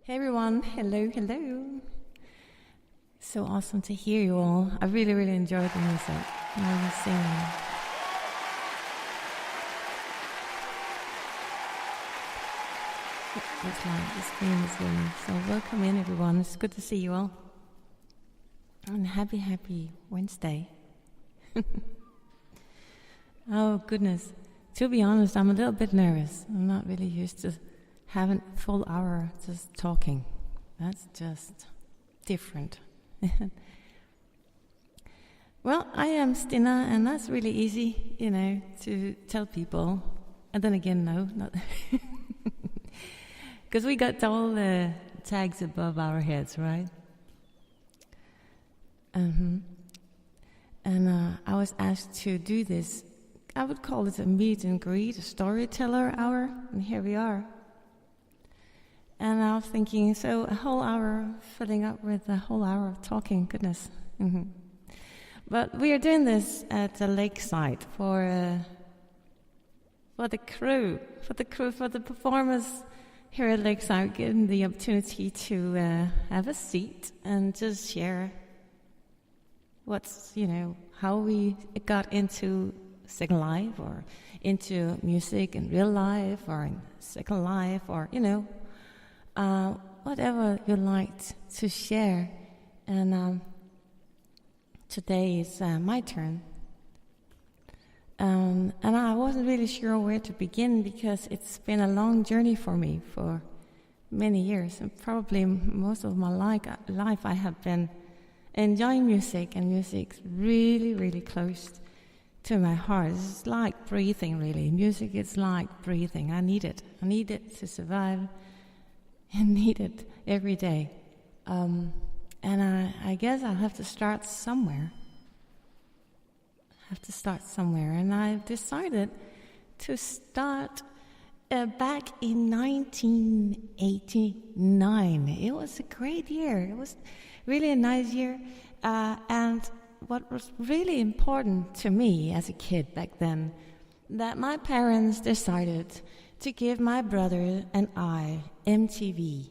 Hey everyone, hello, hello. So awesome to hear you all. I really, really enjoyed the music. I was singing. Looks like the screen is winning. So welcome in everyone. It's good to see you all. And happy Wednesday. Oh goodness. To be honest, I'm a little bit nervous. I'm not really used to having a full hour just talking. That's just different. Well, I am STINNA, and that's really easy, to tell people. And then again, no, not. Because we got all the tags above our heads, right? And I was asked to do this. I would call it a meet and greet, a storyteller hour, and here we are. And I was thinking, so a whole hour filling up with a whole hour of talking, goodness. But we are doing this at the Lakeside for the crew, for the performers here at Lakeside, getting the opportunity to have a seat and just share how we got into Secondlife, or into music in real life, or in Secondlife, or whatever you like to share. And today is my turn. And I wasn't really sure where to begin, because it's been a long journey for me for many years. And probably most of my life I have been enjoying music, and music's really, really close to my heart. It's like breathing, really. Music is like breathing. I need it. I need it to survive. I need it every day. And I guess I'll have to start somewhere. And I decided to start back in 1989. It was a great year. It was really a nice year. And what was really important to me as a kid back then, that my parents decided to give my brother and I MTV.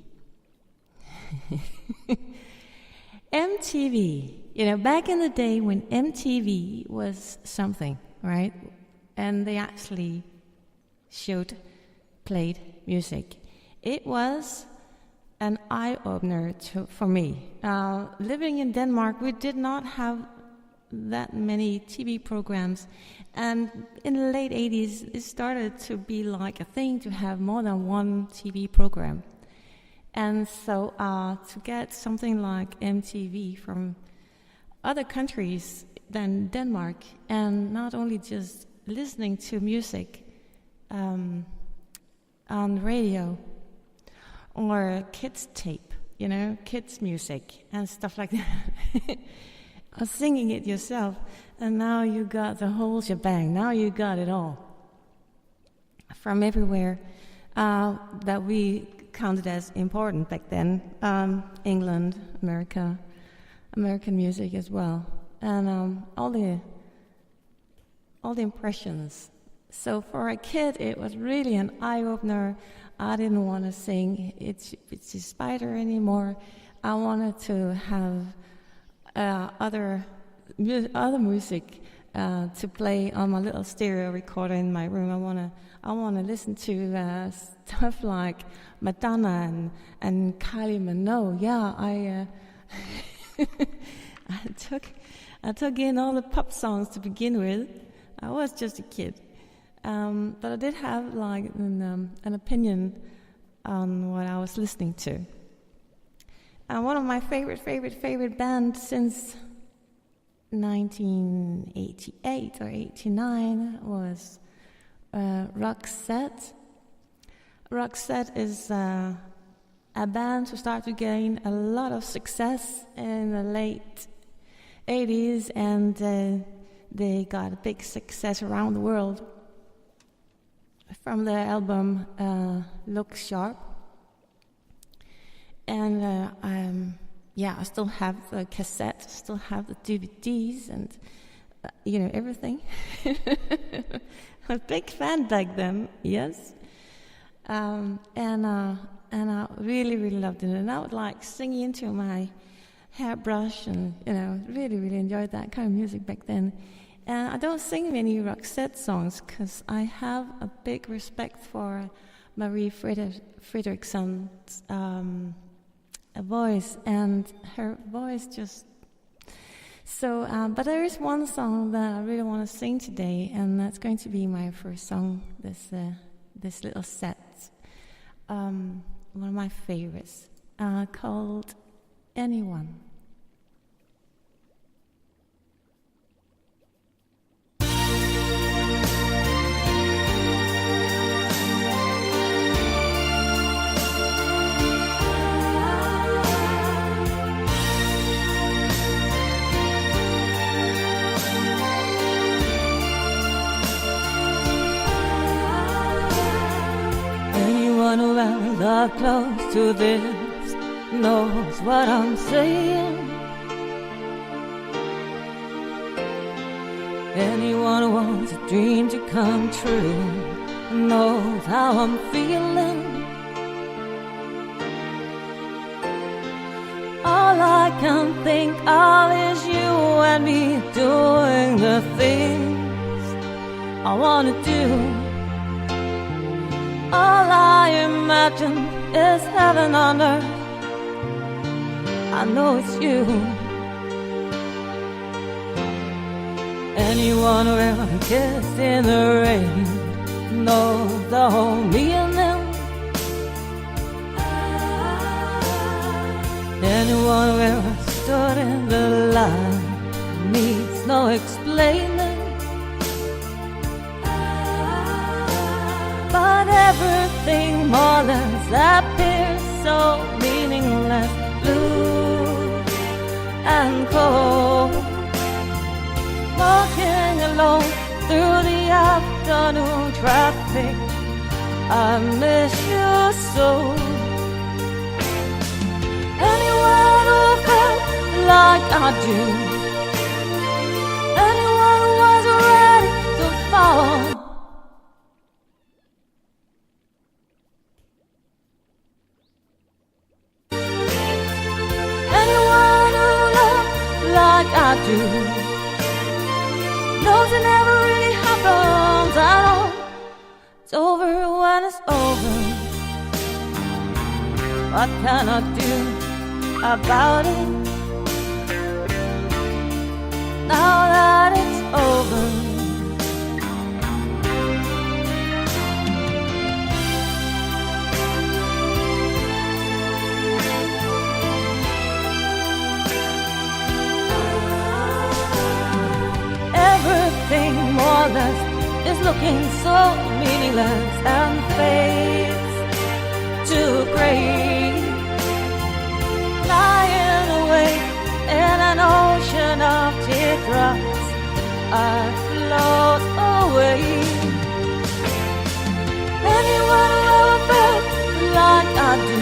MTV, back in the day when MTV was something, right? And they actually played music. It was an eye-opener for me. Living in Denmark, we did not have that many TV programs, and in the late 80s it started to be like a thing to have more than one TV program. And so to get something like MTV from other countries than Denmark, and not only just listening to music on radio or kids tape, kids music and stuff like that. Or singing it yourself, and now you got the whole shebang. Now you got it all from everywhere that we counted as important back then. England, America, American music as well, and all the impressions. So for a kid, it was really an eye opener. I didn't want to sing It's a Spider anymore. I wanted to have other music to play on my little stereo recorder in my room. I wanna listen to stuff like Madonna and Kylie Minogue. Yeah, I took in all the pop songs to begin with. I was just a kid, but I did have like an opinion on what I was listening to. One of my favorite bands since 1988 or 89 was Lakesides. Lakesides is a band who started to gain a lot of success in the late 80s, and they got a big success around the world from their album Look Sharp. And I still have the cassette, still have the DVDs, and everything. I'm a big fan back then, yes. And and I really, really loved it. And I would like sing into my hairbrush, and really, really enjoyed that kind of music back then. And I don't sing many Roxette songs because I have a big respect for Marie Fredrikson's voice, and her voice just so. But there is one song that I really want to sing today, and that's going to be my first song. This little set, one of my favorites, called "Anyone." Anyone who ever loved close to this knows what I'm saying. Anyone who wants a dream to come true knows how I'm feeling. All I can think of is you and me doing the things I wanna do. All I imagine is heaven on earth. I know it's you. Anyone who ever kissed in the rain knows the whole meaning. Anyone who ever stood in the line needs no explaining. But everything more or less appears so meaningless, blue and cold. Walking alone through the afternoon traffic, I miss you so. Anyone who felt like I do, anyone who was ready to fall. I do knows it never really happens at all. It's over when it's over. What can I do about it now that it's over? Everything more or less is looking so meaningless and fades to gray. Lying away in an ocean of teardrops, I float away. Anyone who ever felt like I do,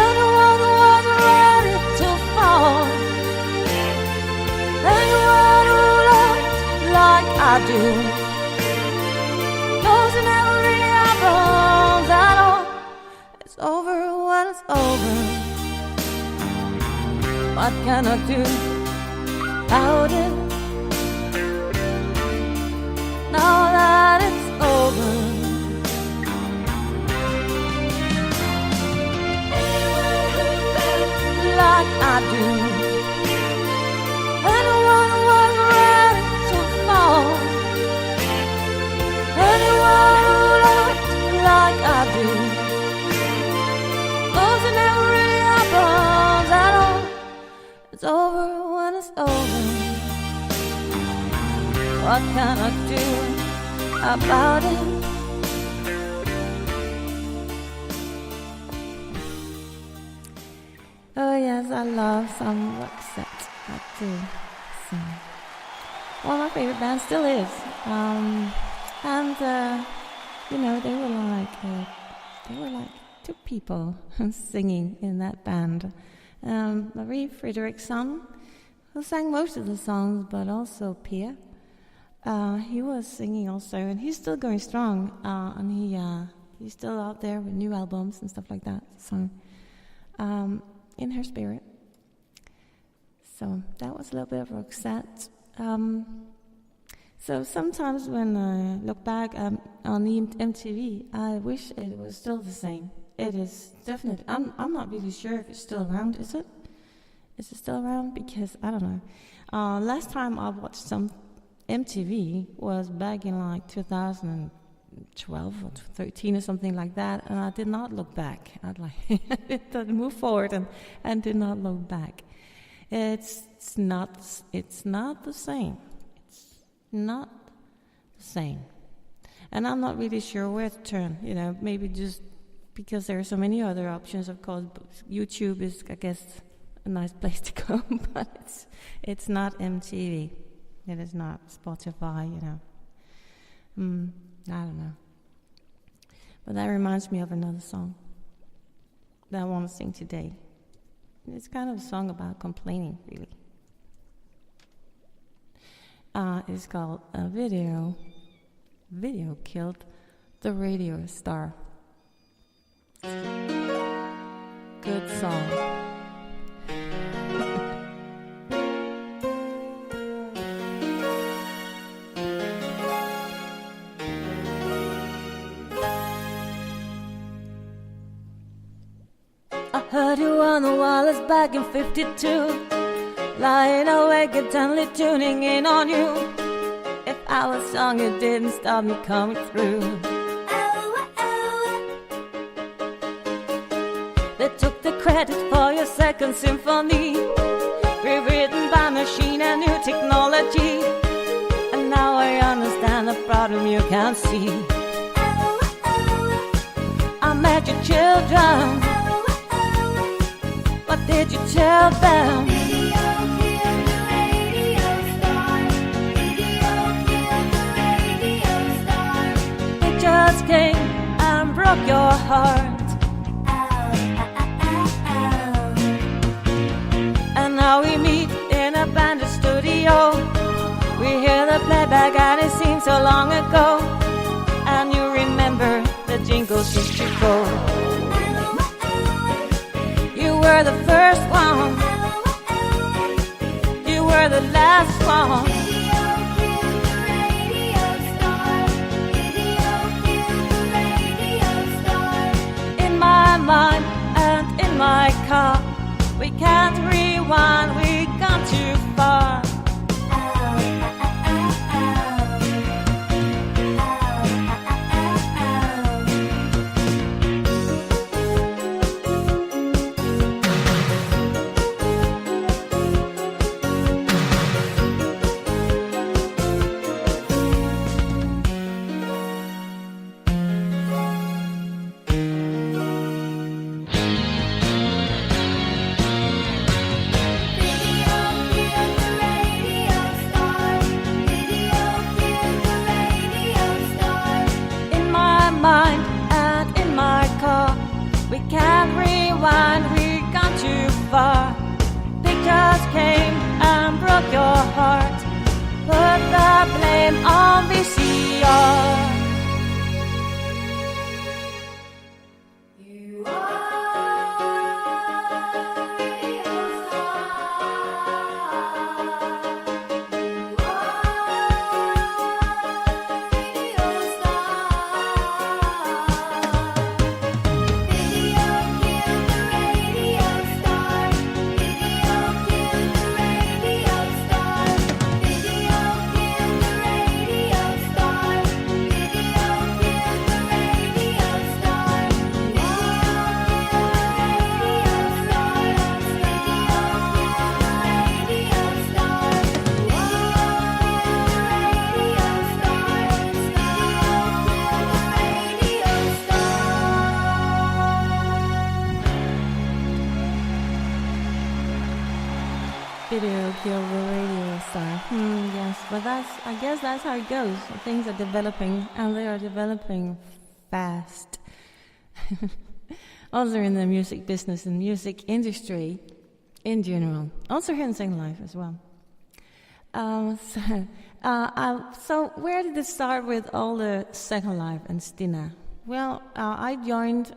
anyone who was ready to fall, anyone who loves like I do knows it never really happens at all. It's over when it's over. What can I do about it now that it's over? Anyone who felt like I do, anyone who was ready to fall, anyone who loved like I do, knows it never really happens at all. It's over when it's over. What can I do about it? Oh yes, I love some Roxette. I do. So, one of my favorite bands still is. They were like two people singing in that band. Marie Fredriksson, who sang most of the songs, but also Pia. He was singing also, and he's still going strong. And he's still out there with new albums and stuff like that. So, in her spirit. So that was a little bit of Roxette. So sometimes when I look back on the MTV, I wish it was still the same. It is definitely. I'm not really sure if it's still around. Is it? Is it still around? Because I don't know. Last time I watched some MTV was back in like 2012 or 13 or something like that, and I did not look back. I'd like moved forward and did not look back. It's not the same. It's not the same. And I'm not really sure where to turn, maybe just because there are so many other options. Of course, YouTube is, I guess, a nice place to go, but it's not MTV. It is not Spotify, I don't know. But that reminds me of another song that I want to sing today. It's kind of a song about complaining, really. It's called a video. Video killed the radio star. Good song. I heard you on the wireless back in 52, lying awake intently tuning in on you. If I was song, it didn't stop me coming through. They took the credit for your second symphony, rewritten by machine and new technology. And now I understand the problem you can't see. I met your children. What did you tell them? Video killed the radio star. Video killed the radio star. It just came and broke your heart. And now we meet in a bandit studio. We hear the playback and it seems so long ago. And you remember the jingles used to go. You were the first one. You were the last one. Video killed the radio star. Video killed the radio star. In my mind and in my car, we can't rewind, we've gone too far. We can't rewind, we've gone too far. Pictures came and broke your heart. Put the blame on VCR. You Video killed the radio star. Yes, but I guess that's how it goes. Things are developing, and they are developing fast. Also in the music business and music industry in general. Also here in Secondlife as well. So where did it start with all the Secondlife and STINNA? Well, I joined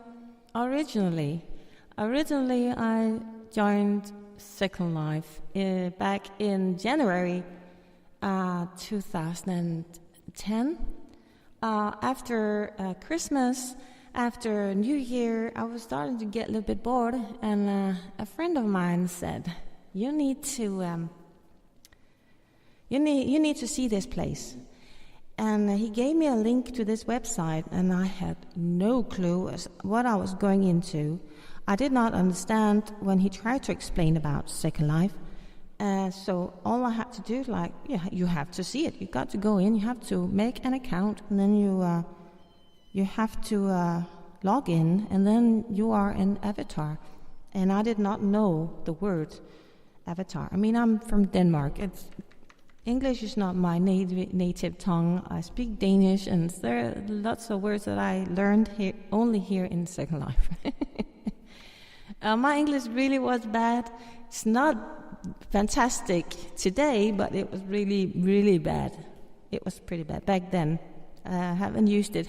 originally. Originally, I joined Secondlife back in January 2010. After Christmas, after New Year, I was starting to get a little bit bored, and a friend of mine said, "You need to, you need to see this place." And he gave me a link to this website, and I had no clue as what I was going into. I did not understand when he tried to explain about Secondlife. So all I had to do, you have to see it. You got to go in. You have to make an account, and then you have to log in, and then you are an avatar. And I did not know the word avatar. I mean, I'm from Denmark. English is not my native tongue. I speak Danish, and there are lots of words that I learned only here in Secondlife. My English really was bad. It's not fantastic today, but it was really, really bad. It was pretty bad back then. Hadn't used it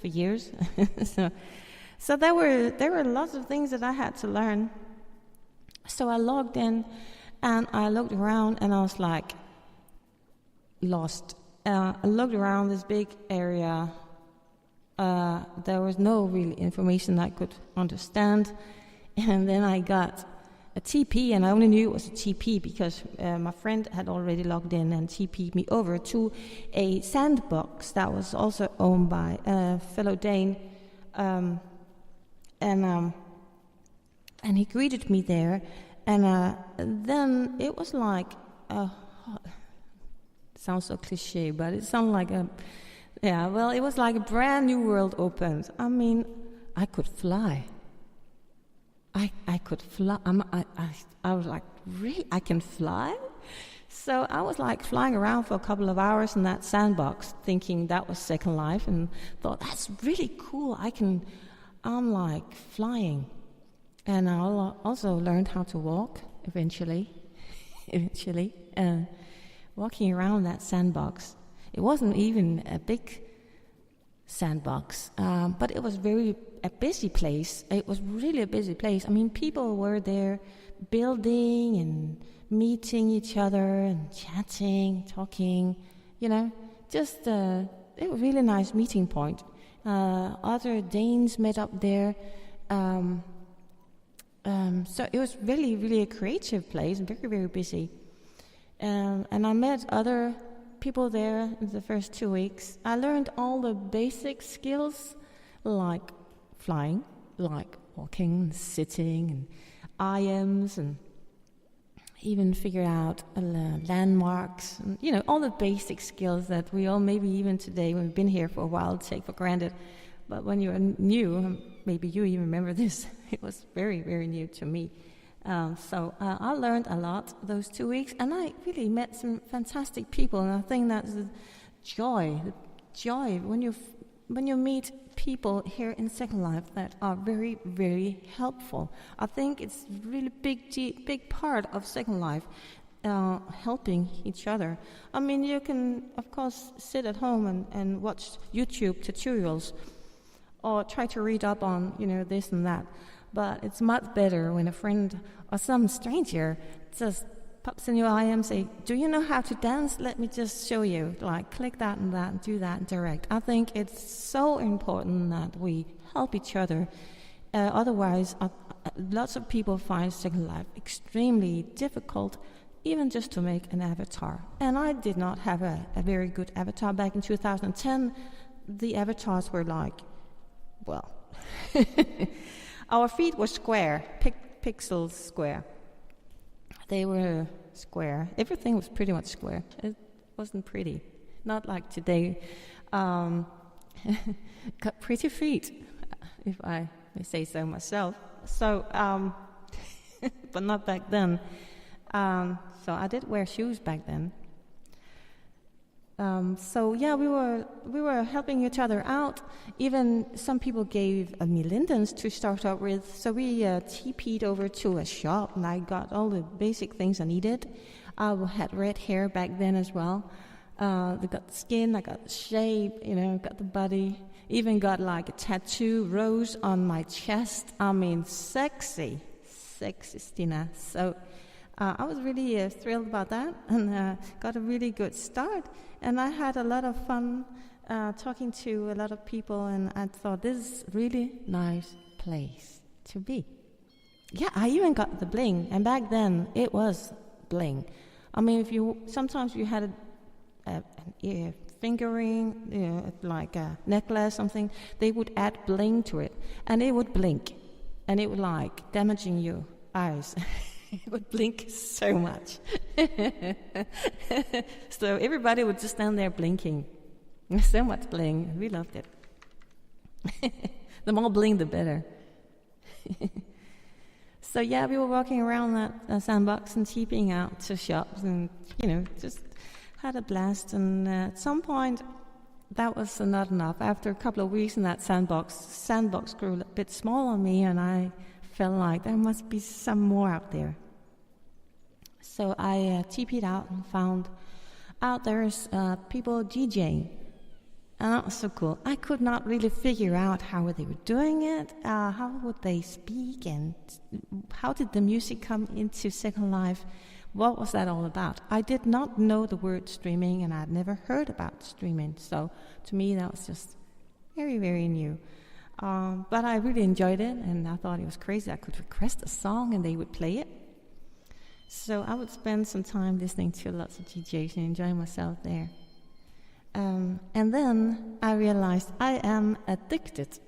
for years. so there were lots of things that I had to learn. So I logged in, and I looked around, and I was like, lost. I looked around this big area. There was no real information I could understand. And then I got a TP, and I only knew it was a TP because my friend had already logged in and TP'd me over to a sandbox that was also owned by a fellow Dane. And he greeted me there. And then it was like... sounds so cliche, but it sounded like it was like a brand new world opened. I mean, I could fly. I could fly. I was like, really? I can fly? So I was like flying around for a couple of hours in that sandbox, thinking that was Secondlife, and thought, that's really cool. I'm like flying. And I also learned how to walk eventually. Walking around that sandbox. It wasn't even a big sandbox, but it was a busy place. It was really a busy place. I mean, people were there building and meeting each other and chatting, talking, just it was a really nice meeting point. Other Danes met up there. So it was really, really a creative place, very, very busy. And I met other people there in the first 2 weeks. I learned all the basic skills like flying, like walking, sitting, and IMs, and even figured out landmarks, and, all the basic skills that we all, maybe even today, when we've been here for a while, take for granted. But when you're new, maybe you even remember this, it was very, very new to me. So I learned a lot those 2 weeks, and I really met some fantastic people. And I think that's the joy when you meet people here in Secondlife that are very, very helpful. I think it's really big part of Secondlife, helping each other. I mean, you can of course sit at home and watch YouTube tutorials, or try to read up on this and that. But it's much better when a friend or some stranger just pops in your eye and say, "Do you know how to dance? Let me just show you. Like, click that and that, and do that direct." I think it's so important that we help each other. Otherwise, lots of people find Secondlife extremely difficult, even just to make an avatar. And I did not have a very good avatar back in 2010. The avatars were like, well... Our feet were square, pixels square. They were square. Everything was pretty much square. It wasn't pretty. Not like today. Got pretty feet, if I may say so myself. So, but not back then. So I did wear shoes back then. We were helping each other out. Even some people gave me lindens to start out with. So we TP'd over to a shop, and I got all the basic things I needed. I had red hair back then as well. I got the skin, I got the shape, got the body. even got like a tattoo rose on my chest. I mean, sexy STINNA. So I was really thrilled about that, and got a really good start. And I had a lot of fun talking to a lot of people, and I thought this is a really nice place to be. Yeah, I even got the bling, and back then it was bling. I mean, sometimes you had an ear fingering, like a necklace, something, they would add bling to it, and it would blink, and it would like damaging your eyes. It would blink so much. So everybody would just stand there blinking. So much bling. We loved it. The more bling, the better. So yeah, we were walking around that sandbox and cheaping out to shops, and just had a blast. And at some point, that was not enough. After a couple of weeks in that sandbox grew a bit small on me, and I felt like there must be some more out there. So I TP'd out and found out there's people DJing. And that was so cool. I could not really figure out how they were doing it, how would they speak, and how did the music come into Secondlife. What was that all about? I did not know the word streaming, and I'd never heard about streaming. So to me, that was just very, very new. But I really enjoyed it, and I thought it was crazy. I could request a song, and they would play it. So I would spend some time listening to lots of DJs and enjoying myself there. And then I realized I am addicted.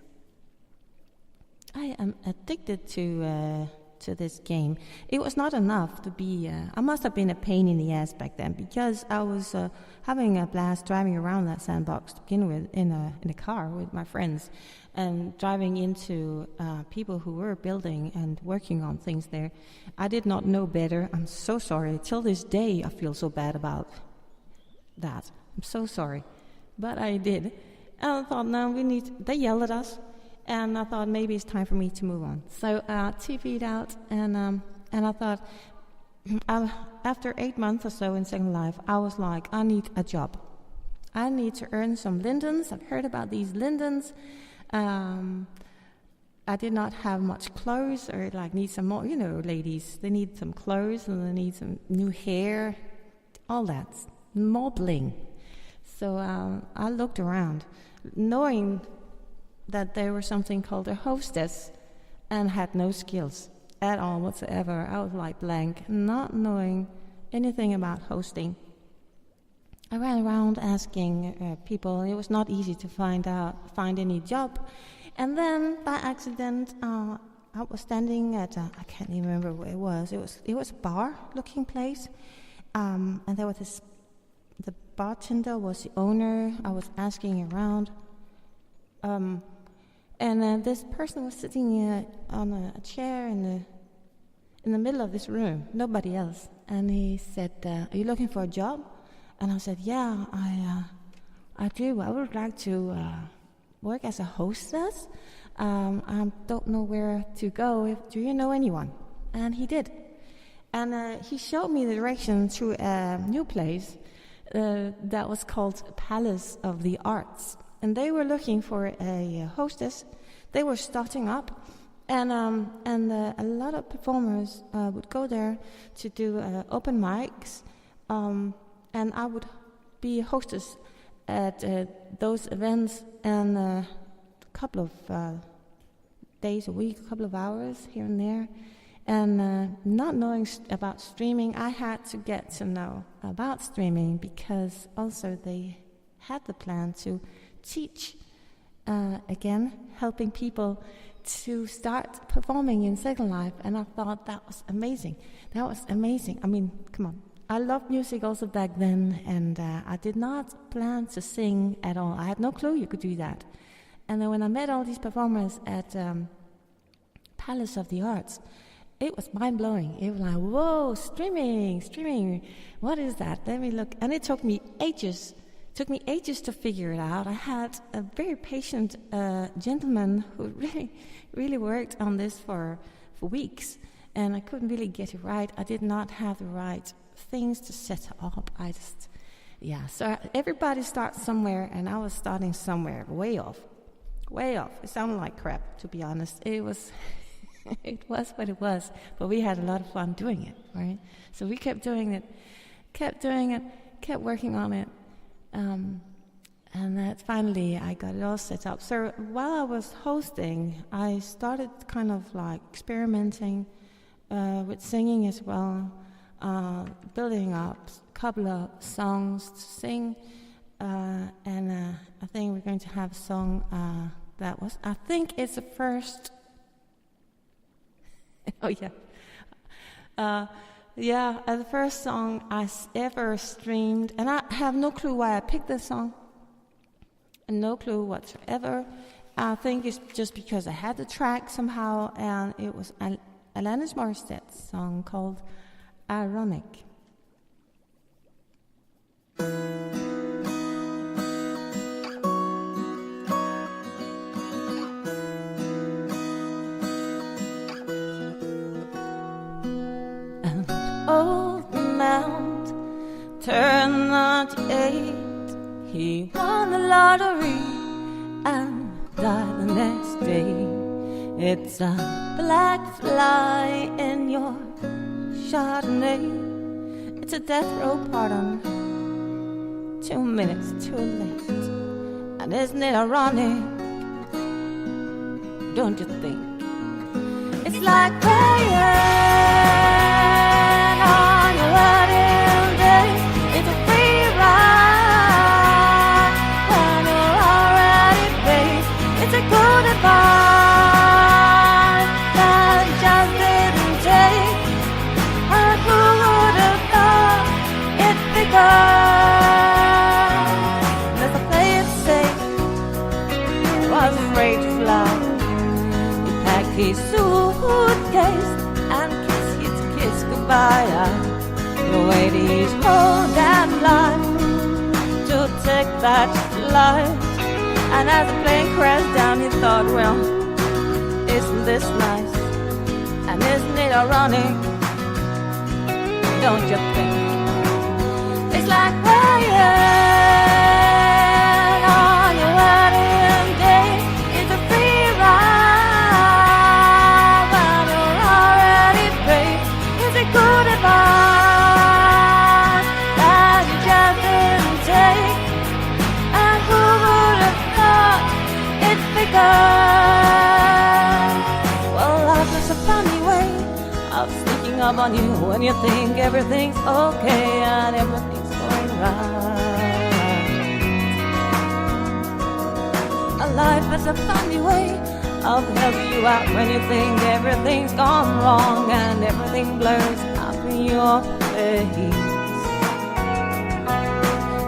I am addicted to this game. It was not enough to be... I must have been a pain in the ass back then, because I was having a blast driving around that sandbox to begin with in a car with my friends, and driving into people who were building and working on things there. I did not know better. I'm so sorry. Till this day, I feel so bad about that. I'm so sorry. But I did. And I thought, no, they yelled at us. And I thought maybe it's time for me to move on. So I TV'd out, and I thought, after 8 months or so in Secondlife, I was like, I need a job. I need to earn some lindens. I've heard about these lindens. I did not have much clothes, or like need some more, ladies, they need some clothes, and they need some new hair, all that, more bling. So I looked around, knowing that there was something called a hostess, and had no skills at all whatsoever. I was like blank, not knowing anything about hosting. I ran around asking people. It was not easy to find any job. And then by accident, I was standing at I can't even remember where it was. It was a bar-looking place, and there was the bartender was the owner. I was asking around, and this person was sitting on a chair in the middle of this room, nobody else. And he said, "Are you looking for a job?" And I said, "Yeah, I do. I would like to work as a hostess. I don't know where to go. Do you know anyone?" And he did. And he showed me the direction to a new place that was called Palace of the Arts. And they were looking for a hostess. They were starting up. And a lot of performers would go there to do open mics. And I would be a hostess at those events, and a couple of days a week, a couple of hours here and there. And not knowing about streaming, I had to get to know about streaming, because also they had the plan to teach, again, helping people to start performing in Secondlife. And I thought that was amazing. That was amazing. I mean, come on. I loved music also back then, and I did not plan to sing at all. I had no clue you could do that. And then when I met all these performers at Palace of the Arts, it was mind-blowing. It was like, whoa, streaming, what is that? Let me look. And it took me ages to figure it out. I had a very patient gentleman who really worked on this for weeks, and I couldn't really get it right. I did not have the right things to set up. So everybody starts somewhere, and I was starting somewhere way off. way off. It sounded like crap, to be honest. It was, it was what it was. But we had a lot of fun doing it, right? So we kept doing it, kept working on it. And that finally I got it all set up. So while I was hosting, I started kind of like experimenting with singing as well, building up a couple of songs to sing. And I think we're going to have a song that was, I think it's the first, oh yeah. The first song I ever streamed, and I have no clue why I picked this song. No clue whatsoever. I think it's just because I had the track somehow, and it was Alanis Morissette's song called Ironic. An old mount turned 98. He won the lottery and died the next day. It's a black fly in your Chardonnay. It's a death row pardon, 2 minutes too late. And isn't it ironic? Don't you think? It's like praying on your wedding day. It's a free ride when you're already paid. It's a good advice that just didn't take. And who would have thought it begun? There's a play it safe, was afraid to fly. He packed his suitcase and kissed his kiss goodbye. He waited his whole damn life to take that flight. And as the plane crashed down, he thought, well, isn't this nice? And isn't it ironic? Don't you think? It's like praying on your wedding day. It's a free ride when you're already paid. It's a good advice that you just didn't take. And who would have thought it begun? Well, life is a funny way of sneaking up on you when you think everything's okay and everything's going right. Life is a funny way of helping you out when you think everything's gone wrong and everything blurs up in your face.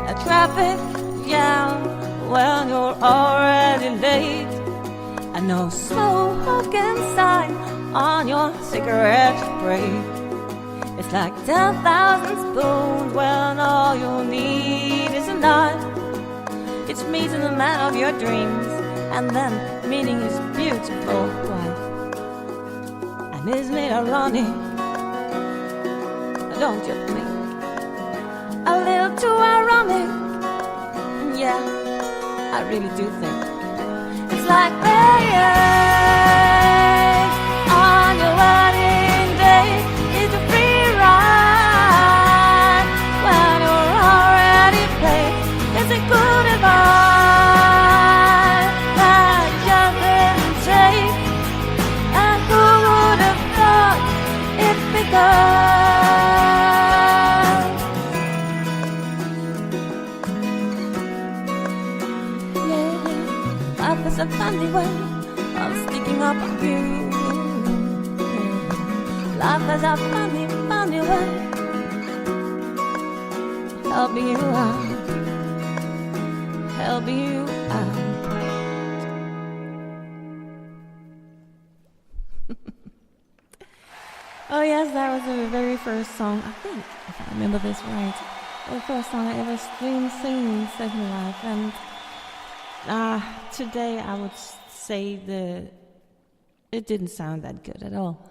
A traffic jam when you're already late, and no smoking sign on your cigarette spray. It's like 10,000 spoons when all you need is a knife. It's meeting the man of your dreams and then meeting his beautiful wife. And isn't it ironic? Don't you think? A little too ironic. Yeah, I really do think. It's like praying on your wedding day. It's a free ride when you're already paid. It's a good advice that just didn't take. And who would have thought it begun? Yeah, life is a funny way of sneaking up on you. Yeah. Life is a funny, funny way helping you out. Helping you out. Oh yes, that was the very first song, I think, if I remember this right, the first song I ever streamed singing Secondlife. And today I would say it didn't sound that good at all.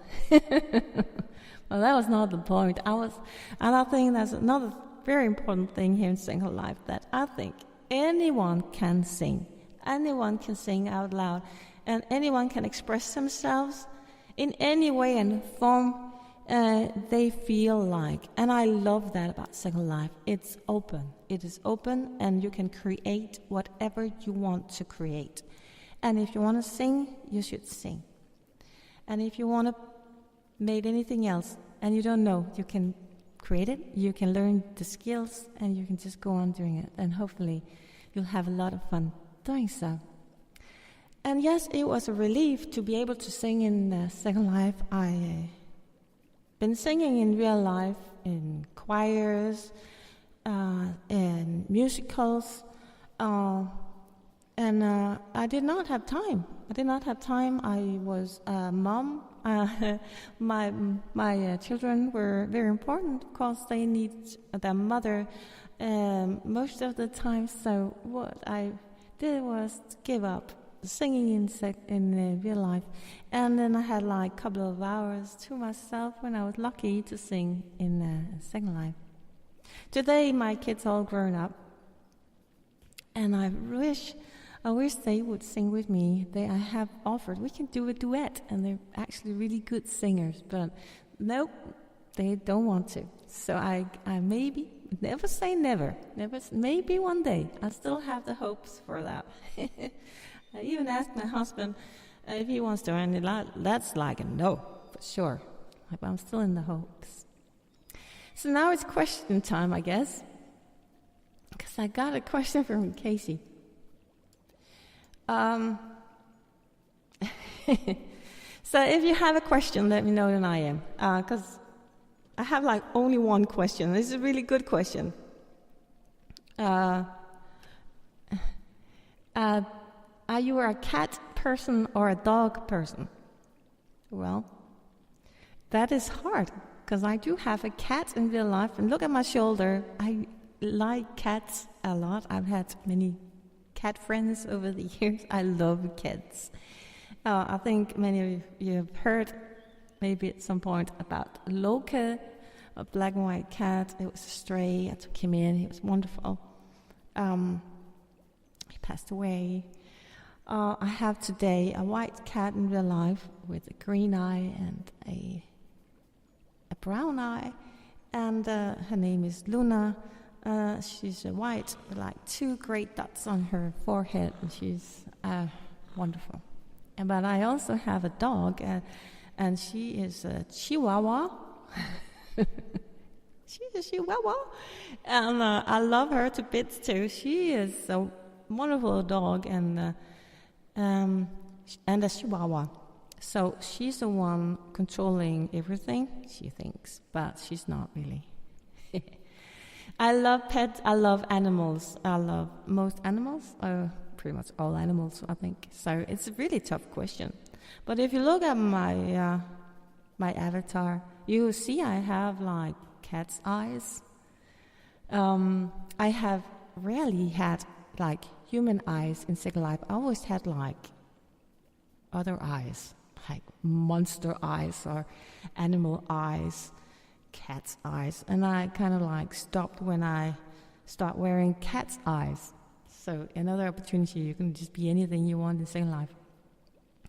Well, that was not the point. And I think that's another very important thing here in Secondlife, that I think anyone can sing anyone can sing out loud, and anyone can express themselves in any way and form they feel like. And I love that about Second Life. It's open. It is open, and you can create whatever you want to create. And if you want to sing, you should sing. And if you want to make anything else and you don't know, you can create it, you can learn the skills, and you can just go on doing it. And hopefully you'll have a lot of fun doing so. And yes, it was a relief to be able to sing in Second Life. I been singing in real life, in choirs, in musicals, and I did not have time. I was a mom. My children were very important because they need their mother most of the time. So what I did was give up singing in real life, and then I had like a couple of hours to myself when I was lucky to sing in Second Life. Today my kids all grown up, and I wish they would sing with me. I have offered we can do a duet, and they're actually really good singers, but nope, they don't want to. So I maybe never say never. Maybe one day. I still have the hopes for that. I even asked my husband if he wants to, and that's like a no, for sure. But I'm still in the hopes. So now it's question time, I guess, because I got a question from Casey. So if you have a question, let me know than I am, because I have like only one question. This is a really good question. Are you a cat person or a dog person? Well, that is hard, because I do have a cat in real life, and look at my shoulder. I like cats a lot. I've had many cat friends over the years. I love cats. I think many of you have heard, maybe at some point, about Loke, a black and white cat. It was a stray. I took him in. He was wonderful. He passed away. I have today a white cat in real life with a green eye and a brown eye, and her name is Luna. She's white with like 2 great dots on her forehead, and she's wonderful. But I also have a dog, and she is a Chihuahua. She's a Chihuahua, and I love her to bits too. She is a wonderful dog, and a Chihuahua. So she's the one controlling everything, she thinks, but she's not really. I love pets, I love animals. I love most animals, pretty much all animals, I think. So it's a really tough question. But if you look at my my avatar, you will see I have like cat's eyes. I have rarely had like human eyes in Second Life. I always had like other eyes, like monster eyes or animal eyes, cat's eyes. And I kind of like stopped when I start wearing cat's eyes. So another opportunity, you can just be anything you want in Second Life.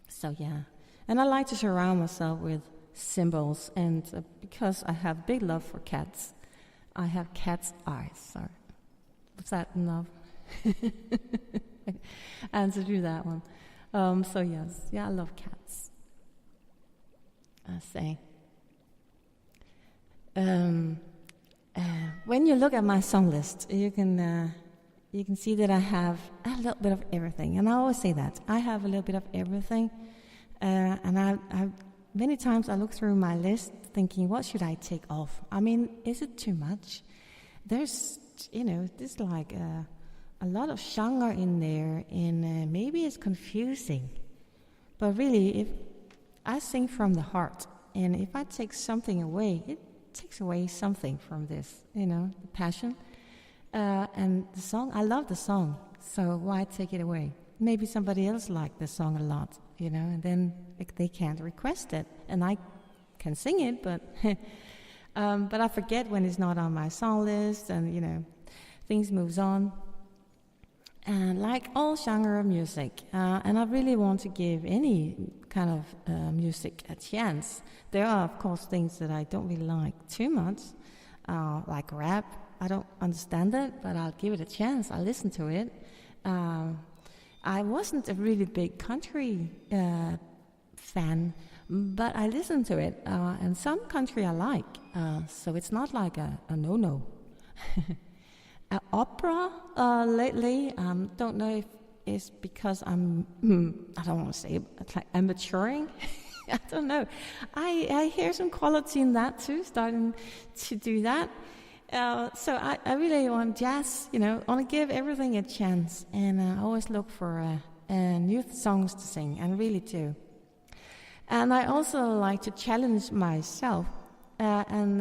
So yeah. And I like to surround myself with symbols, and because I have big love for cats, I have cat's eyes. Sorry. Was that enough? Answer to that one. So yes, yeah, I love cats. I say. When you look at my song list, you can see that I have a little bit of everything, and I always say that I have a little bit of everything. And I many times I look through my list thinking, what should I take off? I mean, is it too much? There's like a lot of genre in there, and maybe it's confusing. But really, if I sing from the heart, and if I take something away, it takes away something from this, the passion. And the song, I love the song, so why take it away? Maybe somebody else liked the song a lot, and then they can't request it, and I can sing it, but but I forget when it's not on my song list, and things moves on. And like all genre of music, and I really want to give any kind of music a chance. There are, of course, things that I don't really like too much, like rap. I don't understand it, but I'll give it a chance. I'll listen to it. I wasn't a really big country fan, but I listened to it, and some country I like, so it's not like a no-no. Opera lately, don't know if it's because I don't want to say it, like I'm maturing. I don't know. I hear some quality in that too, starting to do that. So I really want jazz, want to give everything a chance, and I always look for new songs to sing, and really do. And I also like to challenge myself, and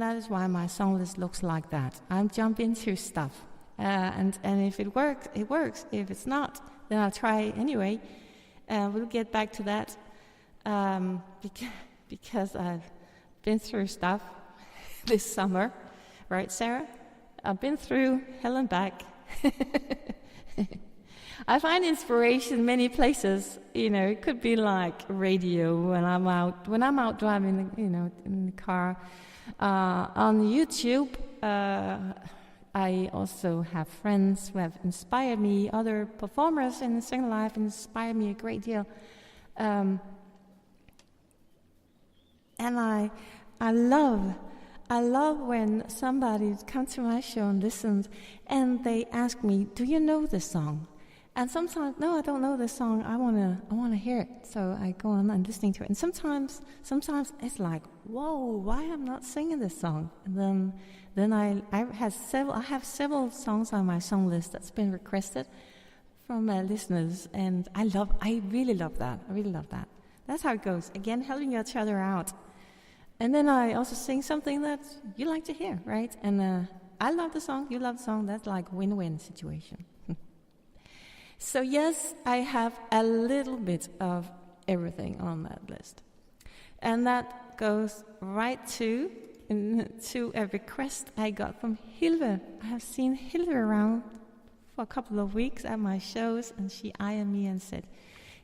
that is why my song list looks like that. I jump into stuff, and if it works, it works. If it's not, then I'll try anyway. We'll get back to that, because I've been through stuff this summer, right, Sarah? I've been through hell and back. I find inspiration many places. It could be like radio when I'm out driving, in the car. On YouTube, I also have friends who have inspired me. Other performers in Secondlife inspire me a great deal, and I love when somebody comes to my show and listens, and they ask me, "Do you know this song?" And sometimes, no, I don't know this song. I wanna hear it. So I go on and listening to it. And sometimes it's like, whoa, why I'm not singing this song? And then I have several songs on my song list that's been requested from listeners, and I really love that. I really love that. That's how it goes. Again, helping each other out. And then I also sing something that you like to hear, right? And I love the song, you love the song. That's like win-win situation. So yes, I have a little bit of everything on that list. And that goes right to a request I got from Hilve. I have seen Hilve around for a couple of weeks at my shows, and she eyed me and said,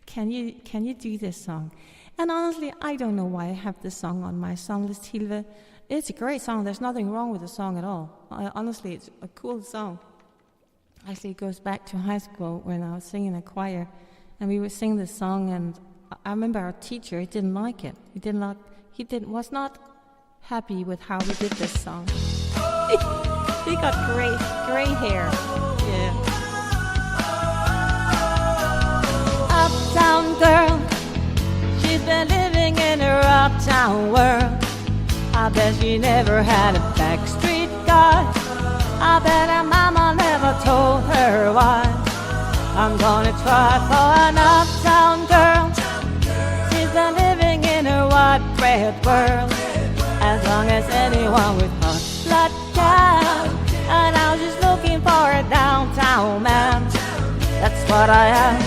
can you do this song? And honestly, I don't know why I have this song on my song list, Hilve. It's a great song. There's nothing wrong with the song at all. Honestly, it's a cool song. Actually, it goes back to high school when I was singing a choir, and we would sing this song, and I remember our teacher, he didn't like it. Was not happy with how we did this song. He got gray hair. Yeah. Uptown girl, she's been living in her uptown world. I bet she never had a backstreet guy. I bet her mama never told her why. I'm gonna try for an uptown girl. She's been living in her white bread world. As long as anyone with hot blood can. And now she's looking for a downtown man. That's what I am.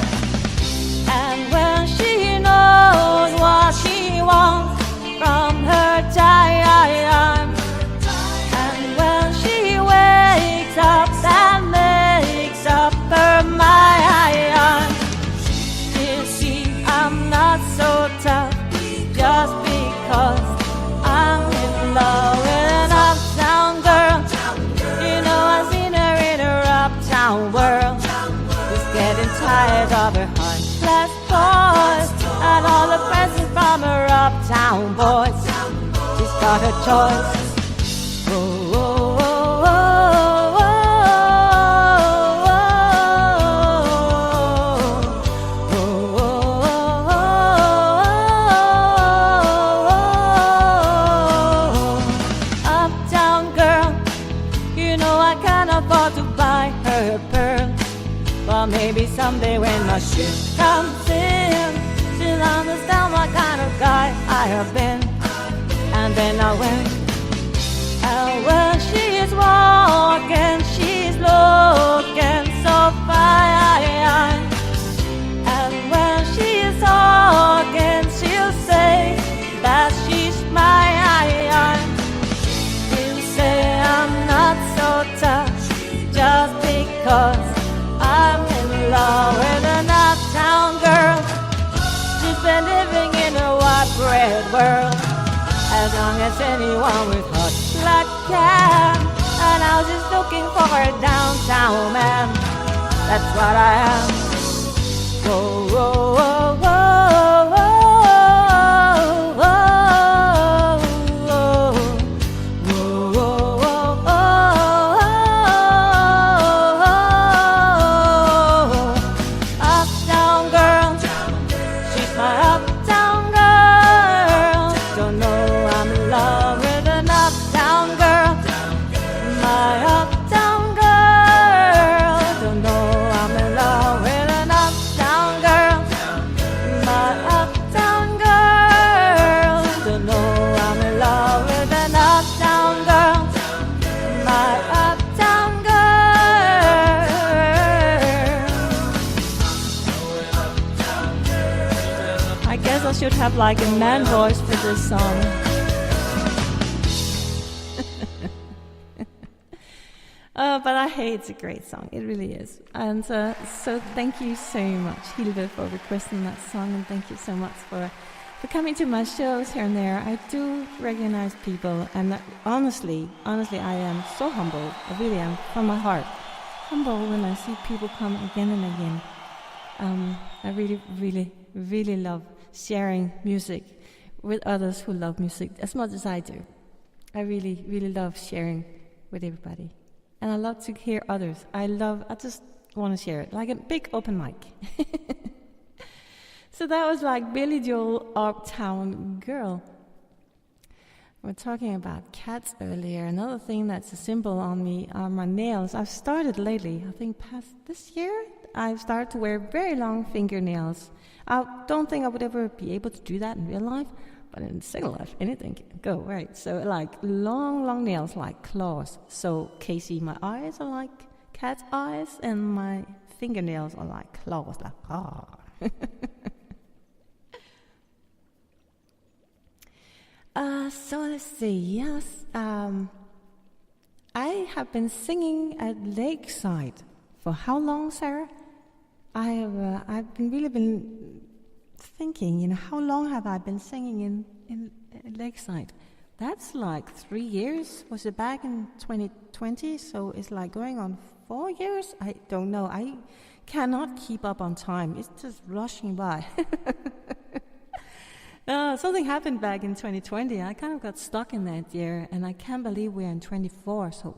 And when she knows what she wants from her time, and when she wakes up and makes up her mind, you see, I'm not so tough just because I'm in love with an uptown girl. You know, I've seen her in her uptown world. She's getting tired of her heartless toys and all the presents from her uptown boys. She's got her choice. Oh, oh, oh, oh, oh, oh. Uptown girl, you know I can't afford to buy her pearls. But maybe someday when my ship comes in, she'll understand what kind of guy I have been. And then I went. And when she's walking, she's looking so fine. And when she's talking, she'll say that she's mine. She'll say I'm not so tough just because living in a white bread world. As long as anyone with hot blood can. And I was just looking for a downtown man. That's what I am. Whoa, whoa, whoa, whoa, whoa. Should have like a man voice for this song. But I hate it's a great song. It really is. And so thank you so much, Hilde, for requesting that song, and thank you so much for coming to my shows here and there. I do recognize people, and honestly, I am so humble. I really am, from my heart. Humble when I see people come again and again. I really, really, really love sharing music with others who love music as much as I do. I really, really love sharing with everybody. And I love to hear others. I just want to share it, like a big open mic. So that was like Billy Joel, Uptown Girl. We're talking about cats earlier. Another thing that's a symbol on me are my nails. I've started lately, I think past this year, I've started to wear very long fingernails. I don't think I would ever be able to do that in real life, but in Secondlife, anything can go, right? So like long nails like claws. So Casey, my eyes are like cat's eyes, and my fingernails are like claws, like ah. So let's see, yes. I have been singing at Lakeside. For how long, Sarah? I've really been thinking, how long have I been singing in Lakeside? That's like 3 years. Was it back in 2020? So it's like going on 4 years? I don't know. I cannot keep up on time. It's just rushing by. Something happened back in 2020. I kind of got stuck in that year, and I can't believe we're in 24. So,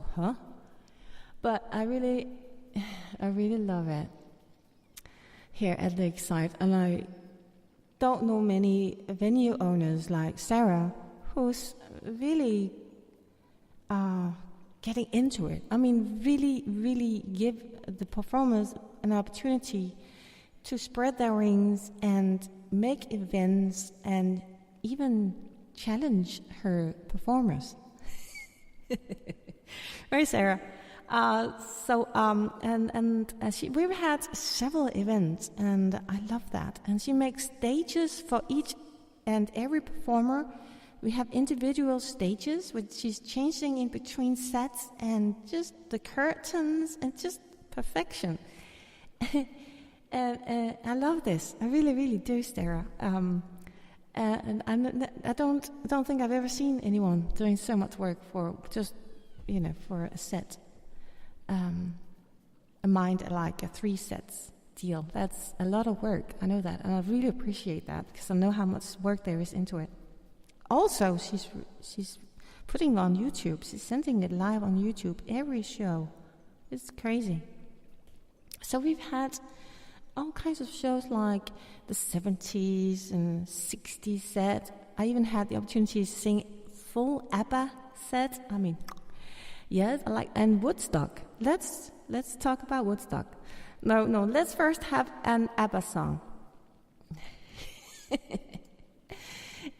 But I really love it here at Lakeside, and I don't know many venue owners like Sarah who's really getting into it. I mean, really give the performers an opportunity to spread their wings and make events and even challenge her performers. Right, Sarah? We've had several events, and I love that. And she makes stages for each and every performer. We have individual stages, which she's changing in between sets, and just the curtains, and just perfection. And I love this. I really, really do, Sarah. And I don't think I've ever seen anyone doing so much work for just, for a set. A mind like a 3 sets deal. That's a lot of work. I know that, and I really appreciate that because I know how much work there is into it. Also, she's putting on YouTube. She's sending it live on YouTube every show. It's crazy. So we've had all kinds of shows like the 70s and 60s set. I even had the opportunity to sing full ABBA set. I mean, yes, and Woodstock. Let's talk about Woodstock. No, let's first have an ABBA song.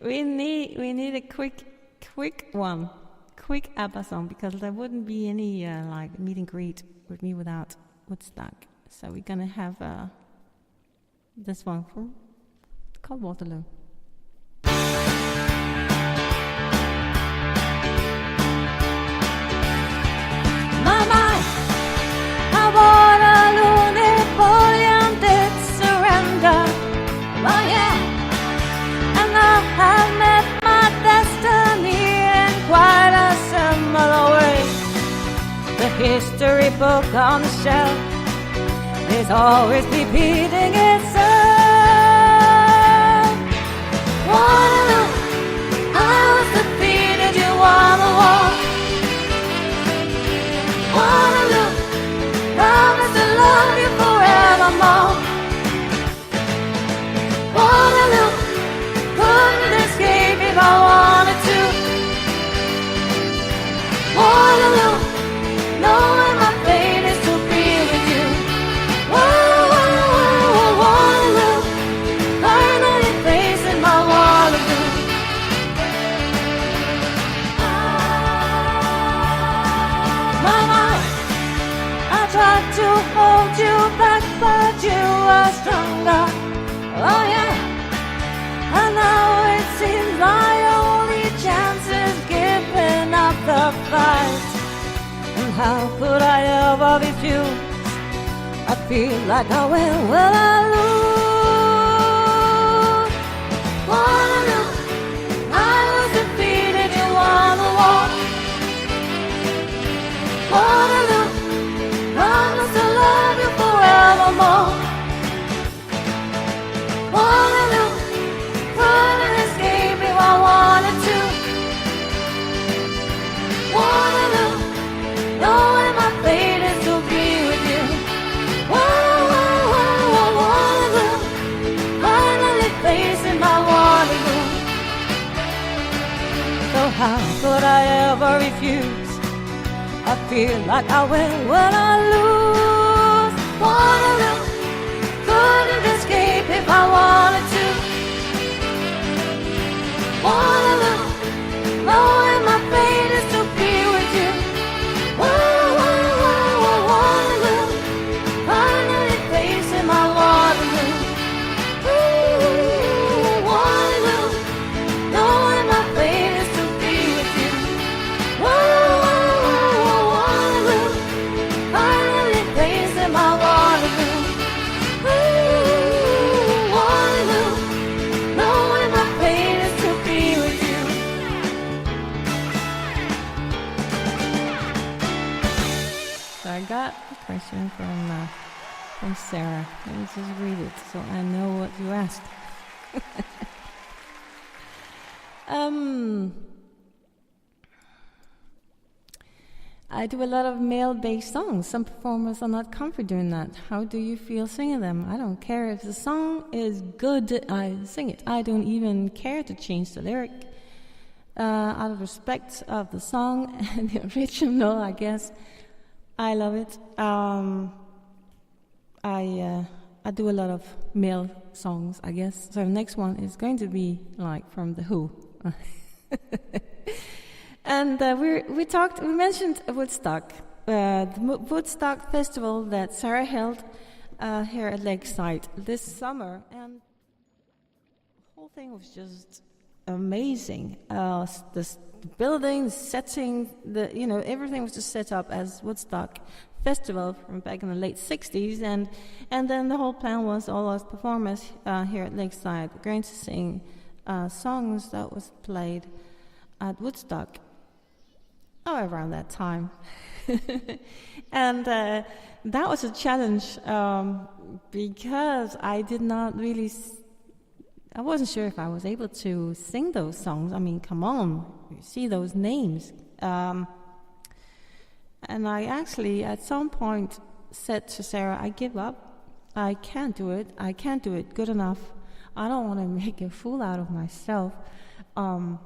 we need a quick one. Quick ABBA song, because there wouldn't be any meet and greet with me without Woodstock. So we're gonna have this one called Waterloo. Waterloo, Napoleon did surrender. Oh yeah, history book on the shelf is always repeating itself. Waterloo, I was defeated, you won the war. Waterloo, promise to love you forevermore. Waterloo, couldn't escape if I wanted to. Waterloo, knowing my fate is to be with you. Waterloo, finally facing my Waterloo. Mama, I tried to hold you back, but you were stronger. Oh yeah, and now it seems my only chance is giving up the fight. And how could I ever refuse? I feel like I will I lose? Waterloo, I was defeated, you won the war. Waterloo, promise to love you forevermore. Waterloo, couldn't escape if I wanted to. Waterloo, knowing my fate is to be with you. Waterloo, finally facing my Waterloo. So how could I ever refuse? I feel like I will when I lose. Waterloo, couldn't escape if I wanted to. Waterloo, knowing my fate is to be with you. Waterloo, finally facing my Waterloo. Waterloo, knowing my fate is to be with you. Waterloo, finally facing my Waterloo. Waterloo, knowing my fate is to be with you. So I got a question from Sarah. Let me just read it so I know what you asked. I do a lot of male-based songs. Some performers are not comfortable doing that. How do you feel singing them? I don't care if the song is good, I sing it. I don't even care to change the lyric. Out of respect of the song and the original, I guess. I love it. I do a lot of male songs, I guess. So the next one is going to be like from The Who. And we mentioned Woodstock, the Woodstock festival that Sarah held here at Lakeside this summer, and the whole thing was just amazing. The building, the setting, everything was just set up as Woodstock festival from back in the late 60s, and then the whole plan was all us performers here at Lakeside were going to sing songs that was played at Woodstock. Around that time. And that was a challenge because I did not really... I wasn't sure if I was able to sing those songs. I mean, come on, you see those names. And I actually, at some point, said to Sarah, I give up. I can't do it. I can't do it good enough. I don't want to make a fool out of myself. And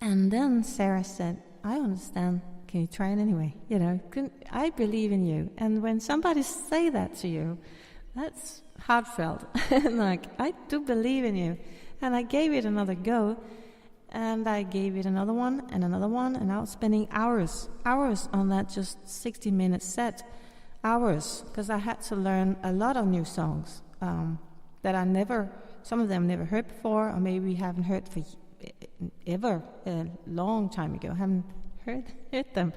then Sarah said, I understand. Can you try it anyway? I believe in you. And when somebody say that to you, that's heartfelt. Like, I do believe in you. And I gave it another go. And I gave it another one, and I was spending hours on that just 60-minute set. Hours, because I had to learn a lot of new songs that some of them never heard before, or maybe haven't heard for ever, a long time ago. Haven't heard them.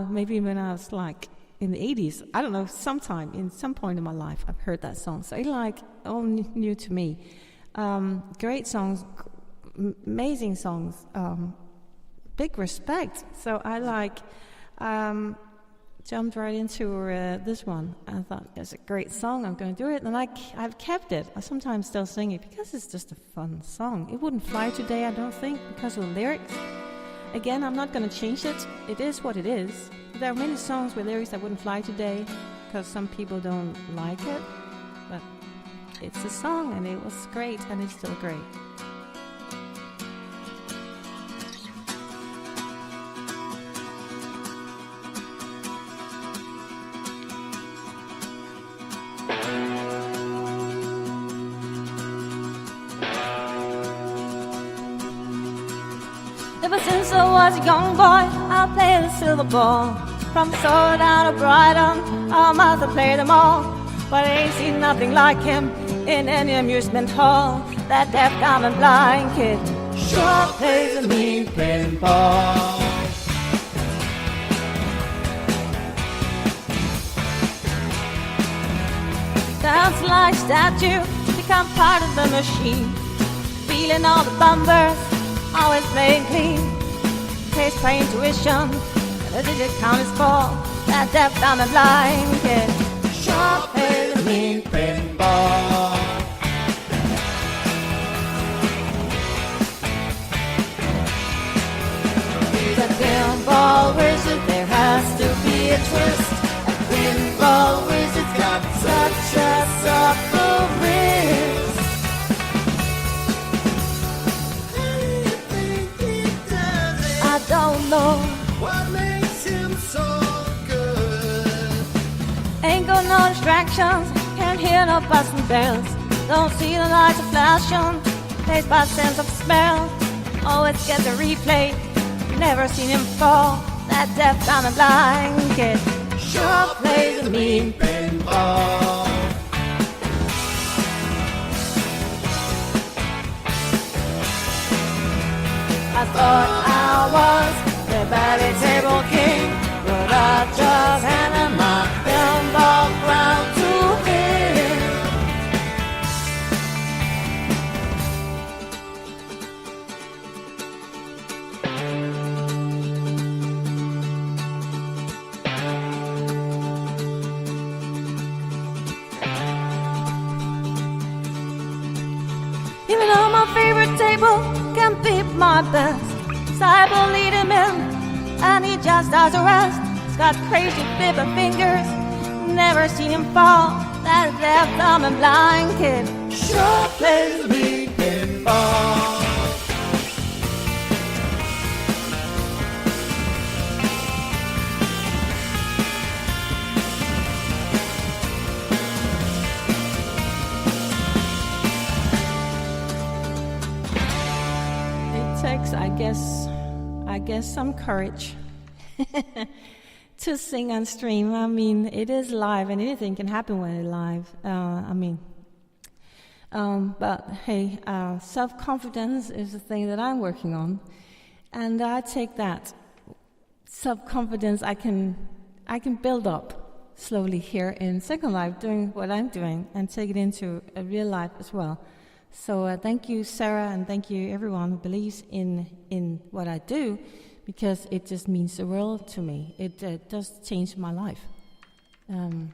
Maybe when I was like in the 80s, I don't know, sometime in some point in my life I've heard that song. So it's like all new to me. Great songs, amazing songs, big respect. So jumped right into this one. I thought, it's a great song, I'm going to do it, and I've kept it. I sometimes still sing it because it's just a fun song. It wouldn't fly today, I don't think, because of the lyrics. Again, I'm not going to change it. It is what it is. There are many songs with lyrics that wouldn't fly today because some people don't like it, but it's a song, and it was great, and it's still great. Ever since I was a young boy, I played the silver ball. From Sword down to Brighton, I must have played them all. But I ain't seen nothing like him in any amusement hall. That deaf, dumb, and blind kid sure plays a mean pinball. Dance like statue, become part of the machine. Feeling all the bumpers, always playing clean. Taste by intuition, the digit count is 4. That deaf, dumb, and blind kid sure plays a mean pinball. He's a pinball wizard, there has to be a twist. A pinball wizard's got such a supple wrist. I don't know what makes him so good. ain't got no distractions, can't hear no busting bells. Don't see the lights are flashing, plays by sense of smell. Always get the replay, never seen him fall. That deaf, dumb, and blind kid sure plays a mean pinball. I thought I was the batty table king, but I just handed my pinball crown to him. Even though my favorite table can be my best, Cyber lead him in, and he just does the rest. He's got crazy flipper fingers, never seen him fall. That deaf, dumb, and blind kid sure plays me pinball. I guess some courage to sing on stream. I mean, it is live, and anything can happen when it's live. But hey, self-confidence is the thing that I'm working on, and I take that self-confidence I can build up slowly here in Secondlife, doing what I'm doing, and take it into a real life as well. So thank you, Sarah, and thank you everyone who believes in what I do, because it just means the world to me. It does change my life. And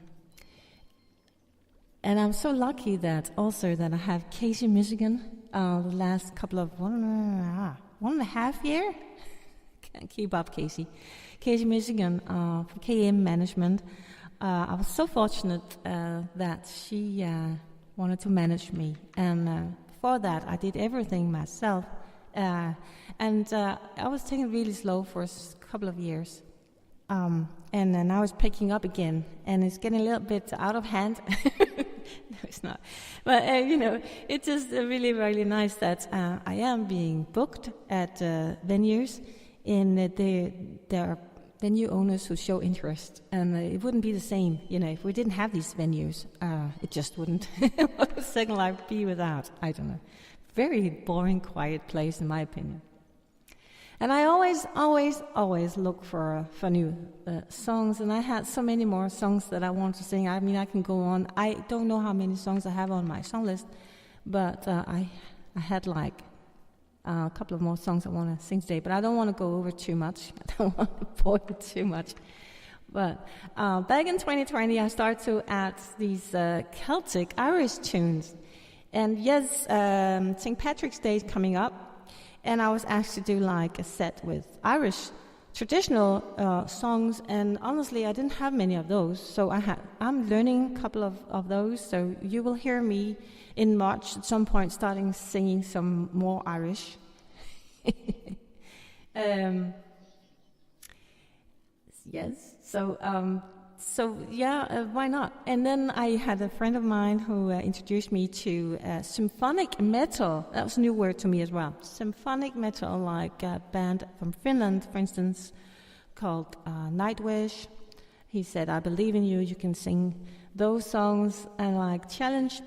I'm so lucky that I have Casey, Michigan, the last couple of one and a half year. Can't keep up, Casey. Casey, Michigan, for KM Management. I was so fortunate that she wanted to manage me, and for that I did everything myself, and I was taking it really slow for a couple of years, and now it's picking up again, and it's getting a little bit out of hand. No, it's not, but it's just really, really nice that I am being booked at venues, and there are venue owners who show interest, and it wouldn't be the same, if we didn't have these venues. It just wouldn't. What would Secondlife be without? I don't know. Very boring, quiet place, in my opinion. And I always look for new songs, and I had so many more songs that I want to sing. I mean, I can go on. I don't know how many songs I have on my song list, but I had like a couple of more songs I want to sing today, but I don't want to go over too much. I don't want to bore you too much. But back in 2020, I started to add these Celtic Irish tunes. And yes, St. Patrick's Day is coming up, and I was asked to do like a set with Irish traditional songs, and honestly, I didn't have many of those, so I'm learning a couple of those, so you will hear me in March at some point starting singing some more Irish. Yes, so yeah, why not? And then I had a friend of mine who introduced me to symphonic metal. That was a new word to me as well. Symphonic metal, like a band from Finland, for instance, called Nightwish. He said, I believe in you, you can sing those songs. And like, challenge,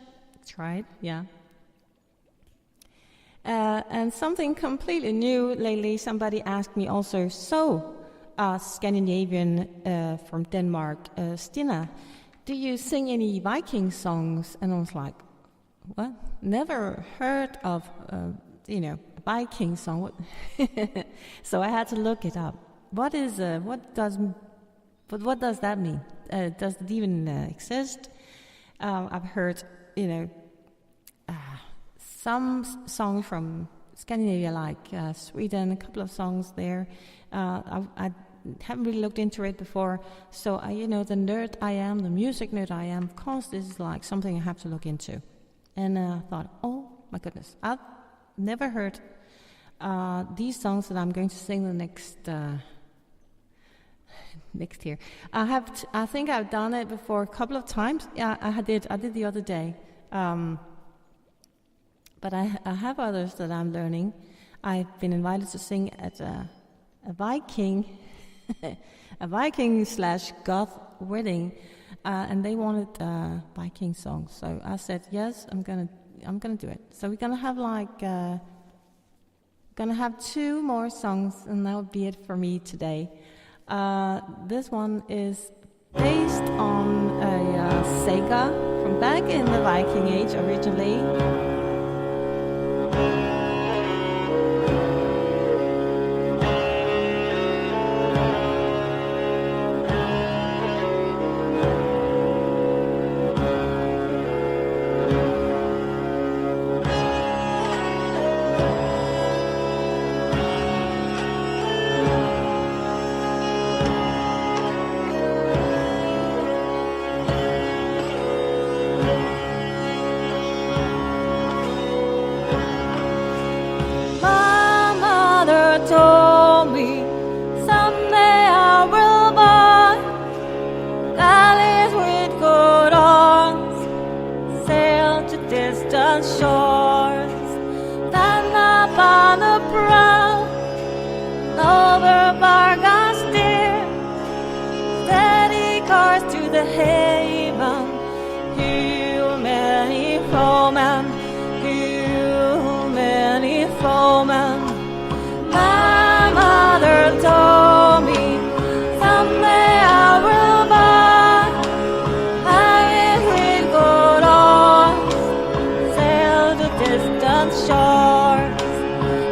try it, yeah. And something completely new lately, somebody asked me also, Scandinavian from Denmark, STINNA, do you sing any Viking songs? And I was like, what? Never heard of, a Viking song. What? So I had to look it up. What does that mean? Does it even exist? I've heard, some songs from Scandinavia, like Sweden, a couple of songs there. I haven't really looked into it before, so the nerd I am, the music nerd I am, of course this is like something I have to look into. And I thought, oh my goodness, I've never heard these songs that I'm going to sing the next year. I think I've done it before a couple of times. Yeah, I did the other day. But I have others that I'm learning. I've been invited to sing at a Viking /goth wedding, and they wanted Viking songs. So I said yes, I'm gonna do it. So we're gonna have two more songs, and that would be it for me today. This one is based on a Sega from back in the Viking age originally. Told me someday I will buy galleys with good arms, sail to distant shores, stand up on the prow, over Vargas steer, steady course to the haven, heal many foemen, heal many foemen. My mother told me someday I will buy galleys with good arms, sail to distant shores,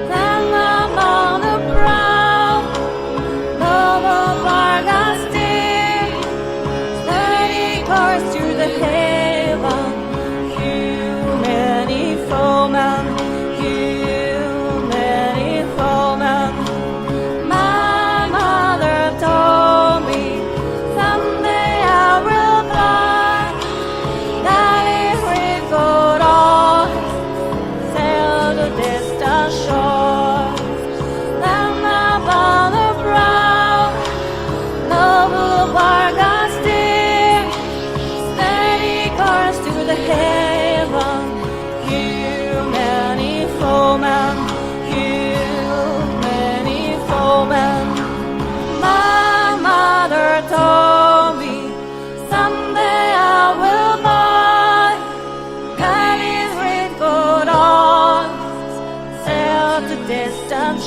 stand up on the prow, over Vargas steer, steady course to the haven, heal many foemen.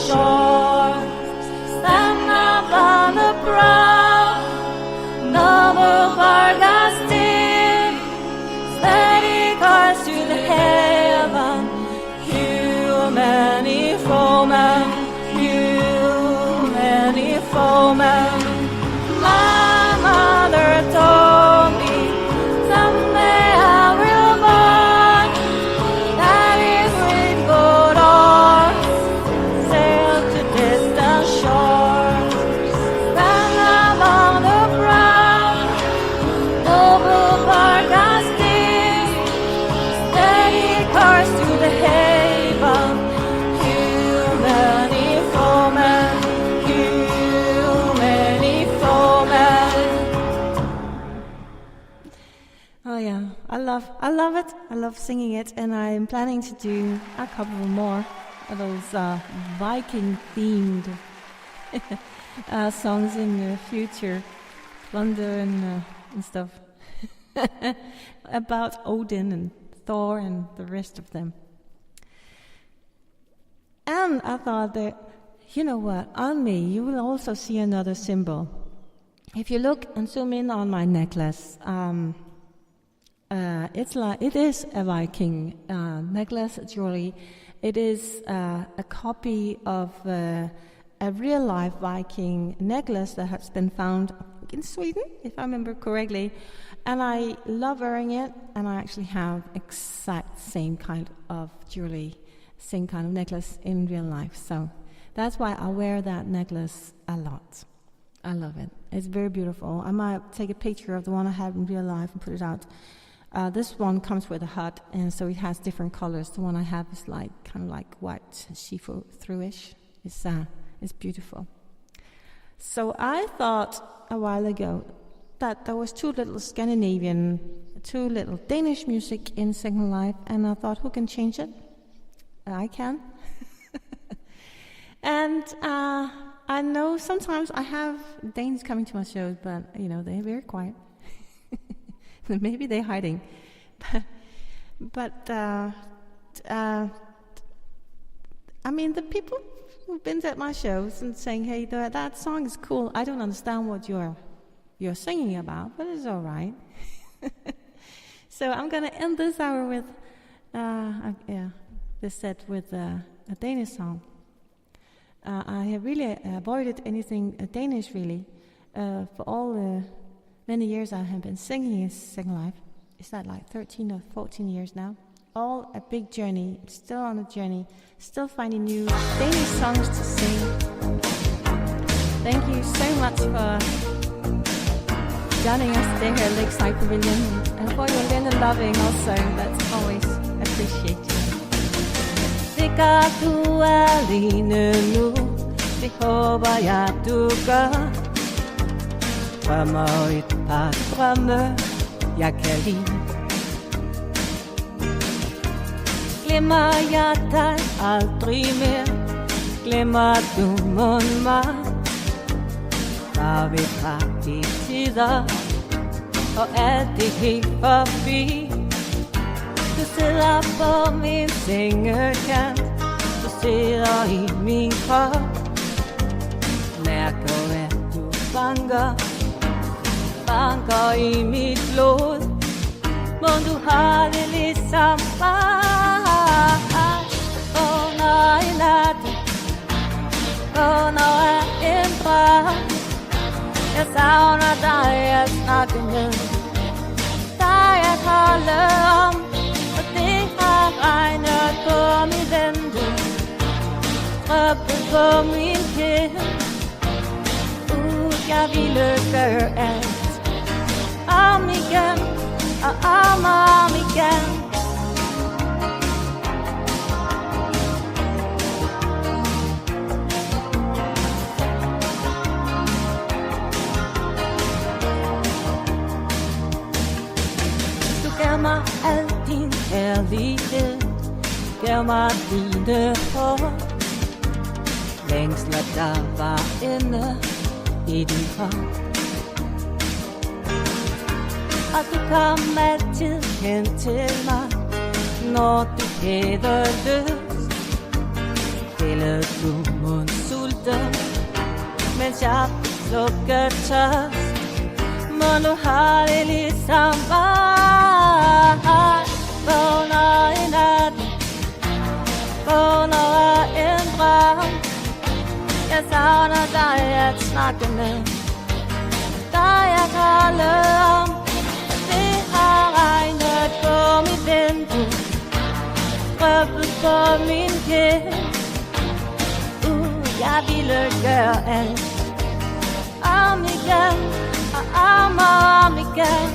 Shores, stand up on the prow, noble Vargas steer, steady course to the haven, heal many foes. woman. My mother told me someday I will buy that is with gold oars, sail to distant shores, stand along the brown, noble bark I steer, steady course to the haven, humany foemen, humany foemen. Oh yeah, I love it. I love singing it, and I'm planning to do a couple more of those Viking-themed songs in the future, Plunder and stuff about Odin and Thor and the rest of them. And I thought that, you know what, on me you will also see another symbol. If you look and zoom in on my necklace, it is a Viking necklace jewelry. It is a copy of a real-life Viking necklace that has been found in Sweden, if I remember correctly. And I love wearing it, and I actually have exact same kind of jewelry, same kind of necklace in real life. So that's why I wear that necklace a lot. I love it. It's very beautiful. I might take a picture of the one I have in real life and put it out. This one comes with a hut, and so it has different colors. The one I have is like kind of like white, see-through-ish. It's beautiful. So I thought a while ago that there was too little Danish music in Secondlife, and I thought, who can change it? I can. And I know sometimes I have Danes coming to my shows, but they're very quiet. Maybe they're hiding. But I mean, the people who've been at my shows and saying, hey, that song is cool. I don't understand what you're singing about, but it's all right. So I'm going to end this hour with this set with a Danish song. I have really avoided anything Danish, really. For all the many years I have been singing in Secondlife. Is that like 13 or 14 years now? All a big journey, still on a journey, still finding new Danish songs to sing. Thank you so much for joining us today here at Lakeside Pavilion, and for your little loving also. That's always appreciated. Sikkert du alene nu, det håber jeg du gør. Drømmer et par drømme, jeg kan lide. Glemmer jeg dig aldrig mere, glemmer du mon mig. Bare ved par de tider, og alt det helt forbi. Du sidder på min sengekant, du sidder i min krop. Mærker at du banker i mit blod. Må du har det ligesom mig. Under i natten, under en drøm. Jeg savner dig at snakke med, dig at holde om. Og det har regnet på mit vindue, dryppet på min kind. Jeg ville gøre alt om igen og om igen. Du gav mig al din kærlighed, gav mig dine hår, længsler der var inde i din krop. Og du kom altid hen til mig, når du havde lyst. Ville du mund sulten, mens jeg slukkede tørst. Må nu har det ligesom mig. Vågner i natten, vågner af en drøm. Jeg savner dig at snakke med, dig at holde om. Det har regnet på mit vindue, drøbet på min kind. Jeg ville gøre alt om igen og om igen.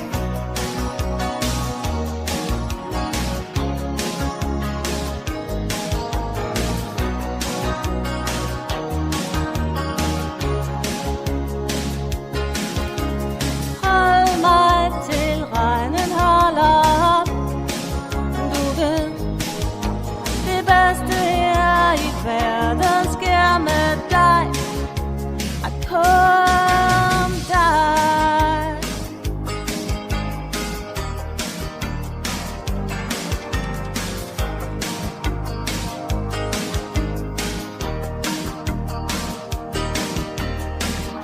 Hold mig til regnen holder op. Du ved, det bedste her i verden sker med dig, og kun dig.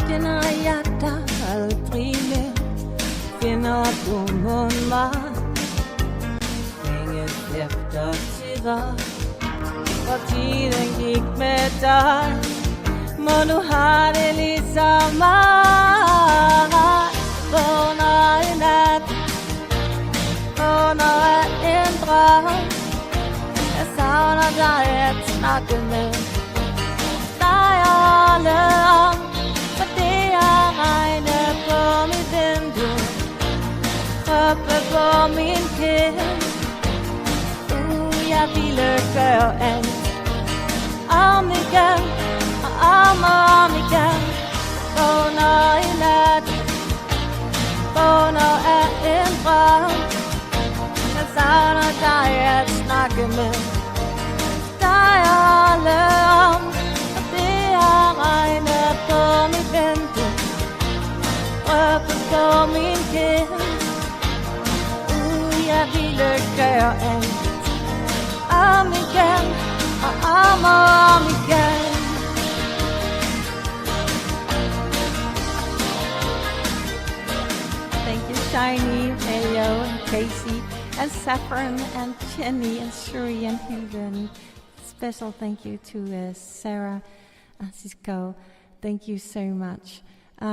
Kender jeg dig aldrig mere, finder du mod mig, længe efter tider, hvor tiden gik med dig. Må du have det ligesom mig. Vågner i nat, vågner af en drøm. Jeg savner dig at snakke med, dig at holde om. For det er regnet på mit vindue, oppe på min kind. Jeg ville gøre alt om igen og om igen. Vågner i nat, vågner af en drøm. Jeg savner dig at snakke med, dig at holde om. Og det har regnet på mit vindue, drøbet på min kind. Jeg ville gøre alt om igen og om igen. Thank you, Shiny, Ayo, and Casey, and Saffron, and Jenny, and Shuri, and Hilden. Special thank you to Sarah and Cisco. Thank you so much.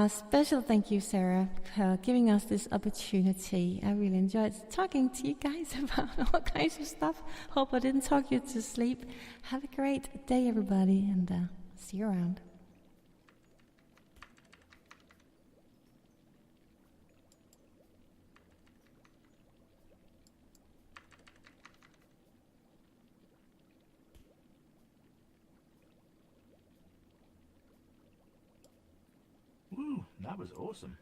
Special thank you, Sarah, for giving us this opportunity. I really enjoyed talking to you guys about all kinds of stuff. Hope I didn't talk you to sleep. Have a great day, everybody, and see you around. Woo, that was awesome.